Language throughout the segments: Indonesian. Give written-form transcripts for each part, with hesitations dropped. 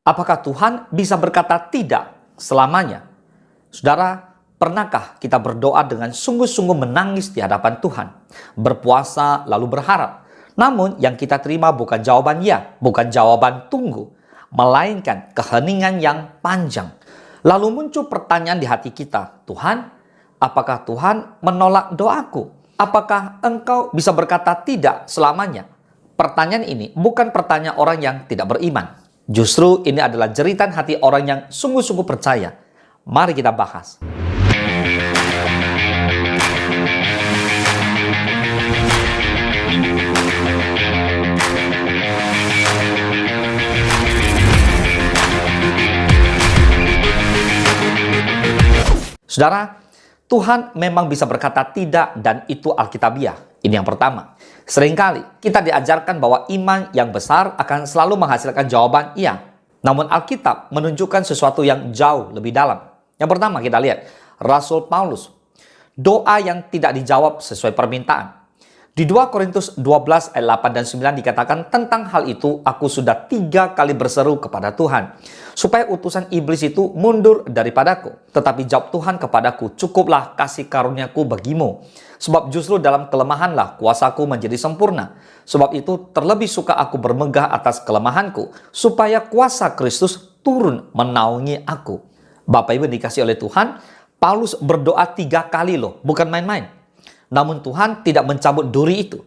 Apakah Tuhan bisa berkata tidak selamanya? Saudara, pernahkah kita berdoa dengan sungguh-sungguh menangis di hadapan Tuhan? Berpuasa lalu berharap. Namun yang kita terima bukan jawaban ya, bukan jawaban tunggu, melainkan keheningan yang panjang. Lalu muncul pertanyaan di hati kita, Tuhan, apakah Tuhan menolak doaku? Apakah Engkau bisa berkata tidak selamanya? Pertanyaan ini bukan pertanyaan orang yang tidak beriman. Justru ini adalah jeritan hati orang yang sungguh-sungguh percaya. Mari kita bahas. Saudara, Tuhan memang bisa berkata tidak dan itu alkitabiah. Ini yang pertama. Seringkali kita diajarkan bahwa iman yang besar akan selalu menghasilkan jawaban iya. Namun Alkitab menunjukkan sesuatu yang jauh lebih dalam. Yang pertama kita lihat, Rasul Paulus. Doa yang tidak dijawab sesuai permintaan. Di 2 Korintus 12 ayat 8 dan 9 dikatakan tentang hal itu aku sudah 3 kali berseru kepada Tuhan. Supaya utusan iblis itu mundur daripadaku. Tetapi jawab Tuhan kepadaku, cukuplah kasih karuniaku bagimu. Sebab justru dalam kelemahanlah kuasaku menjadi sempurna. Sebab itu terlebih suka aku bermegah atas kelemahanku. Supaya kuasa Kristus turun menaungi aku. Bapak Ibu dikasih oleh Tuhan, Paulus berdoa 3 kali loh, bukan main-main. Namun Tuhan tidak mencabut duri itu.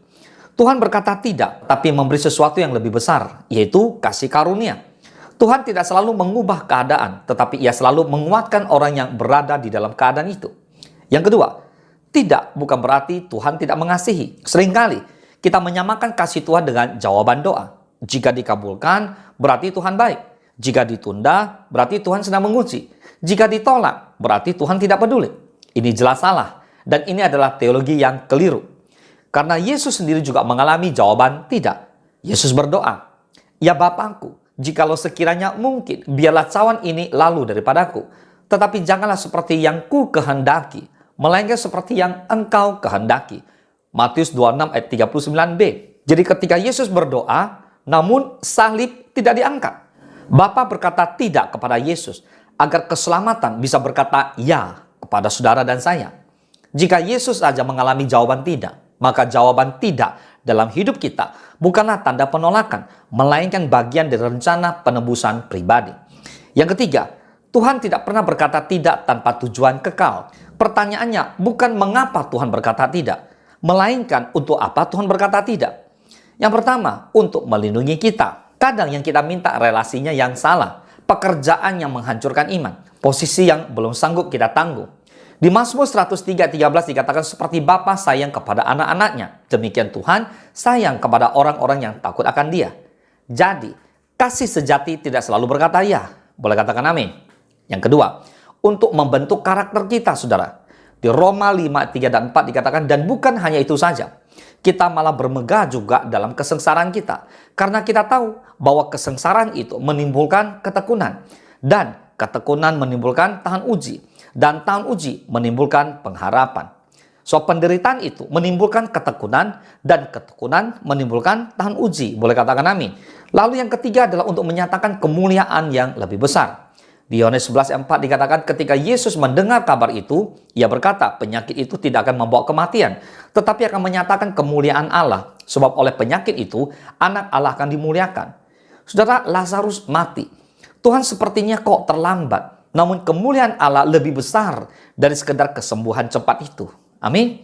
Tuhan berkata tidak, tapi memberi sesuatu yang lebih besar, yaitu kasih karunia. Tuhan tidak selalu mengubah keadaan, tetapi ia selalu menguatkan orang yang berada di dalam keadaan itu. Yang kedua, tidak bukan berarti Tuhan tidak mengasihi. Seringkali kita menyamakan kasih Tuhan dengan jawaban doa. Jika dikabulkan, berarti Tuhan baik. Jika ditunda, berarti Tuhan sedang menguji. Jika ditolak, berarti Tuhan tidak peduli. Ini jelas salah. Dan ini adalah teologi yang keliru. Karena Yesus sendiri juga mengalami jawaban tidak. Yesus berdoa, ya Bapakku, jikalau sekiranya mungkin, biarlah cawan ini lalu daripadaku. Tetapi janganlah seperti yang ku kehendaki, melainkan seperti yang Engkau kehendaki. Matius 26 ayat 39b. Jadi ketika Yesus berdoa, namun salib tidak diangkat. Bapa berkata tidak kepada Yesus, agar keselamatan bisa berkata ya kepada saudara dan saya. Jika Yesus saja mengalami jawaban tidak, maka jawaban tidak dalam hidup kita bukanlah tanda penolakan, melainkan bagian dari rencana penebusan pribadi. Yang ketiga, Tuhan tidak pernah berkata tidak tanpa tujuan kekal. Pertanyaannya bukan mengapa Tuhan berkata tidak, melainkan untuk apa Tuhan berkata tidak. Yang pertama, untuk melindungi kita. Kadang yang kita minta relasinya yang salah, pekerjaan yang menghancurkan iman, posisi yang belum sanggup kita tanggung. Di Mazmur 103:13 dikatakan seperti Bapa sayang kepada anak-anaknya. Demikian Tuhan sayang kepada orang-orang yang takut akan Dia. Jadi, kasih sejati tidak selalu berkata ya. Boleh katakan amin. Yang kedua, untuk membentuk karakter kita, saudara. Di Roma 5:3 dan 4 dikatakan, dan bukan hanya itu saja. Kita malah bermegah juga dalam kesengsaraan kita. Karena kita tahu bahwa kesengsaraan itu menimbulkan ketekunan. Dan ketekunan menimbulkan tahan uji. Dan tahan uji menimbulkan pengharapan. So, penderitaan itu menimbulkan ketekunan. Dan ketekunan menimbulkan tahan uji. Boleh katakan amin. Lalu yang ketiga adalah untuk menyatakan kemuliaan yang lebih besar. Di Yohanes 11:4 dikatakan ketika Yesus mendengar kabar itu, ia berkata penyakit itu tidak akan membawa kematian. Tetapi akan menyatakan kemuliaan Allah. Sebab oleh penyakit itu, anak Allah akan dimuliakan. Saudara, Lazarus mati. Tuhan sepertinya kok terlambat. Namun kemuliaan Allah lebih besar dari sekedar kesembuhan cepat itu. Amin.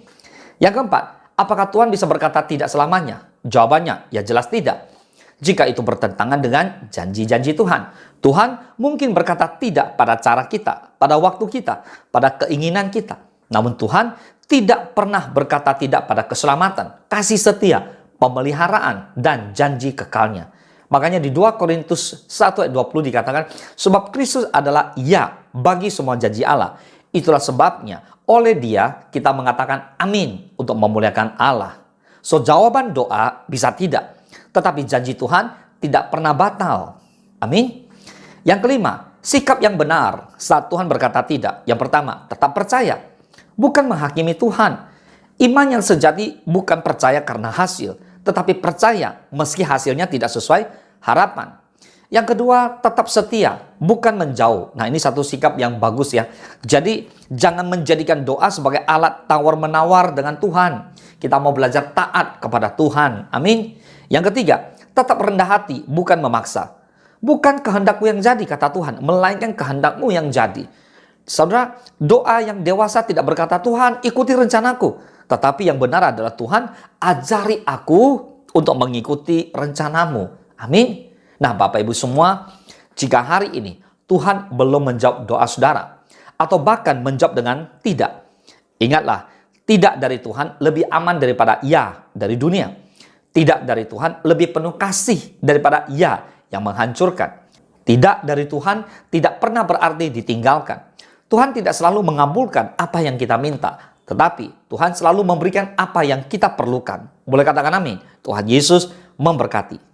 Yang keempat, apakah Tuhan bisa berkata tidak selamanya? Jawabannya, ya jelas tidak. Jika itu bertentangan dengan janji-janji Tuhan. Tuhan mungkin berkata tidak pada cara kita, pada waktu kita, pada keinginan kita. Namun Tuhan tidak pernah berkata tidak pada keselamatan, kasih setia, pemeliharaan, dan janji kekalnya. Makanya di 2 Korintus 1 ayat 20 dikatakan, sebab Kristus adalah ya bagi semua janji Allah. Itulah sebabnya oleh Dia kita mengatakan amin untuk memuliakan Allah. So, jawaban doa bisa tidak, tetapi janji Tuhan tidak pernah batal. Amin. Yang kelima, sikap yang benar saat Tuhan berkata tidak. Yang pertama, tetap percaya, bukan menghakimi Tuhan. Iman yang sejati bukan percaya karena hasil, tetapi percaya meski hasilnya tidak sesuai harapan. Yang kedua, tetap setia, bukan menjauh. Nah, ini satu sikap yang bagus ya. Jadi, jangan menjadikan doa sebagai alat tawar-menawar dengan Tuhan. Kita mau belajar taat kepada Tuhan. Amin. Yang ketiga, tetap rendah hati, bukan memaksa. Bukan kehendakmu yang jadi, kata Tuhan, melainkan kehendakmu yang jadi. Saudara, doa yang dewasa tidak berkata, Tuhan, ikuti rencanaku. Tetapi yang benar adalah, Tuhan, ajari aku untuk mengikuti rencanamu. Amin. Nah, Bapak Ibu semua, jika hari ini Tuhan belum menjawab doa saudara, atau bahkan menjawab dengan tidak, ingatlah, tidak dari Tuhan lebih aman daripada ya dari dunia. Tidak dari Tuhan lebih penuh kasih daripada ya yang menghancurkan. Tidak dari Tuhan tidak pernah berarti ditinggalkan. Tuhan tidak selalu mengabulkan apa yang kita minta, tetapi Tuhan selalu memberikan apa yang kita perlukan. Boleh katakan amin. Tuhan Yesus memberkati.